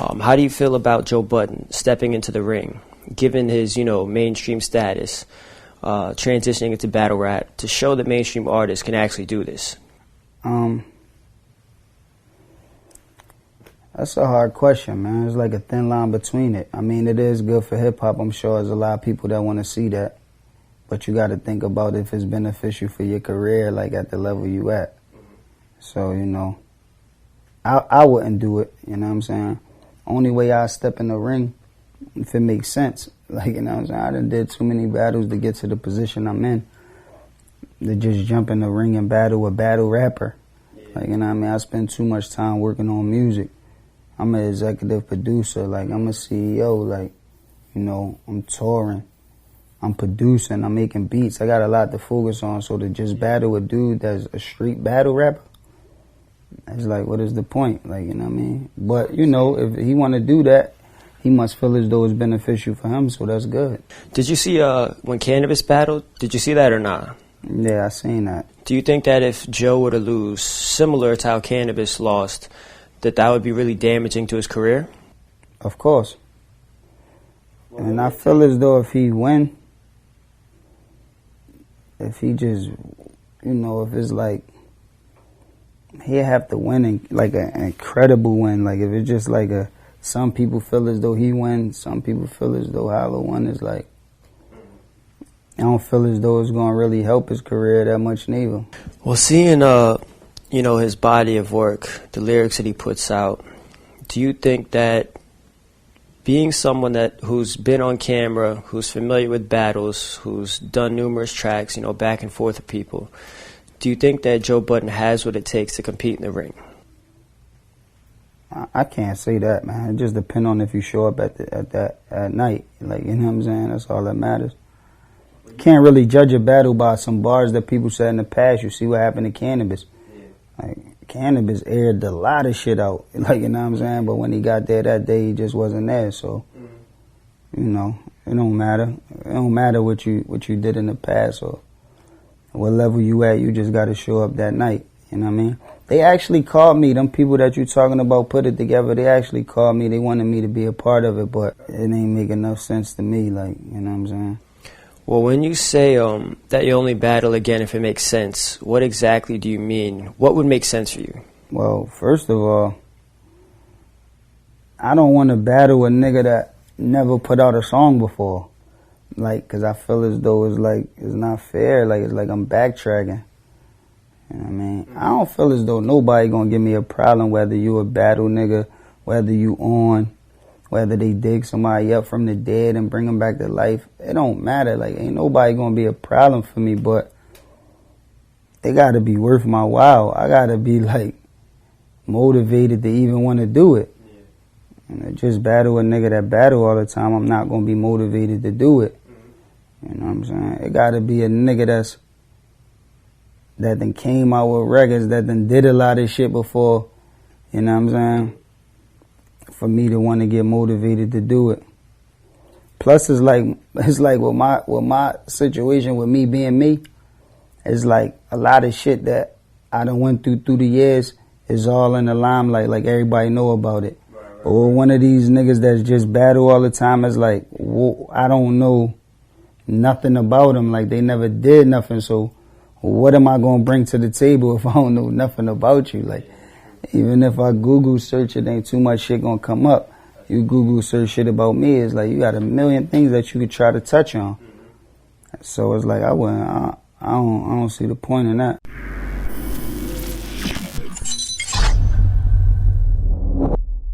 How do you feel about Joe Budden stepping into the ring, given his, mainstream status, transitioning into battle rap to show that mainstream artists can actually do this? That's a hard question, man. It's like a thin line between it. I mean, it is good for hip-hop. I'm sure there's a lot of people that want to see that. But you got to think about if it's beneficial for your career, like at the level you at. So, I wouldn't do it, you know what I'm saying? Only way I step in the ring, if it makes sense. Like, you know what I'm saying? I done did too many battles to get to the position I'm in. To just jump in the ring and battle a battle rapper. Like, you know what I mean? I spend too much time working on music. I'm an executive producer, like I'm a CEO, like, I'm touring, I'm producing, I'm making beats. I got a lot to focus on, so to just battle a dude that's a street battle rapper, it's like, what is the point? Like, you know what I mean? But, if he want to do that, he must feel as though it's beneficial for him, so that's good. Did you see when Cannabis battled, did you see that or not? Yeah, I seen that. Do you think that if Joe were to lose, similar to how Cannabis lost, that would be really damaging to his career? Of course. And I feel as though if he win, if he just, if it's like, he'll have to win like an incredible win. Like if it's just like some people feel as though he win, some people feel as though Hollow won is like, I don't feel as though it's going to really help his career that much neither. Well, seeing, his body of work, the lyrics that he puts out, do you think that being someone who's been on camera, who's familiar with battles, who's done numerous tracks, back and forth with people, do you think that Joe Budden has what it takes to compete in the ring? I can't say that, man. It just depends on if you show up at night. Like, you know what I'm saying? That's all that matters. You can't really judge a battle by some bars that people said in the past. You see what happened to Cannabis. Like, Cannabis aired a lot of shit out. Like, you know what I'm saying? But when he got there that day, he just wasn't there. So, it don't matter. It don't matter what you did in the past or what level you at. You just got to show up that night. You know what I mean? They actually called me. Them people that you talking about put it together. They actually called me. They wanted me to be a part of it, but it ain't make enough sense to me. Like, you know what I'm saying? Well, when you say that you only battle again if it makes sense, what exactly do you mean? What would make sense for you? Well, first of all, I don't want to battle a nigga that never put out a song before. Like, because I feel as though it's not fair. Like, it's like I'm backtracking. You know what I mean? I don't feel as though nobody gonna give me a problem whether you a battle nigga, whether you on, whether they dig somebody up from the dead and bring them back to life. It don't matter. Like, ain't nobody gonna be a problem for me, but they gotta be worth my while. I gotta be, like, motivated to even want to do it. And just battle a nigga that battle all the time, I'm not gonna be motivated to do it. You know what I'm saying? It gotta be a nigga that then came out with records, that then did a lot of shit before, you know what I'm saying? For me to want to get motivated to do it. Plus, it's like with my situation with me being me, it's like a lot of shit that I done went through the years is all in the limelight, like everybody know about it. Right. Or one of these niggas that's just battle all the time is like, I don't know nothing about them, like they never did nothing, so what am I gonna bring to the table if I don't know nothing about you? Like, even if I Google search it, ain't too much shit gonna come up. You Google search shit about me, it's like you got a million things that you could try to touch on. So it's like I don't see the point in that.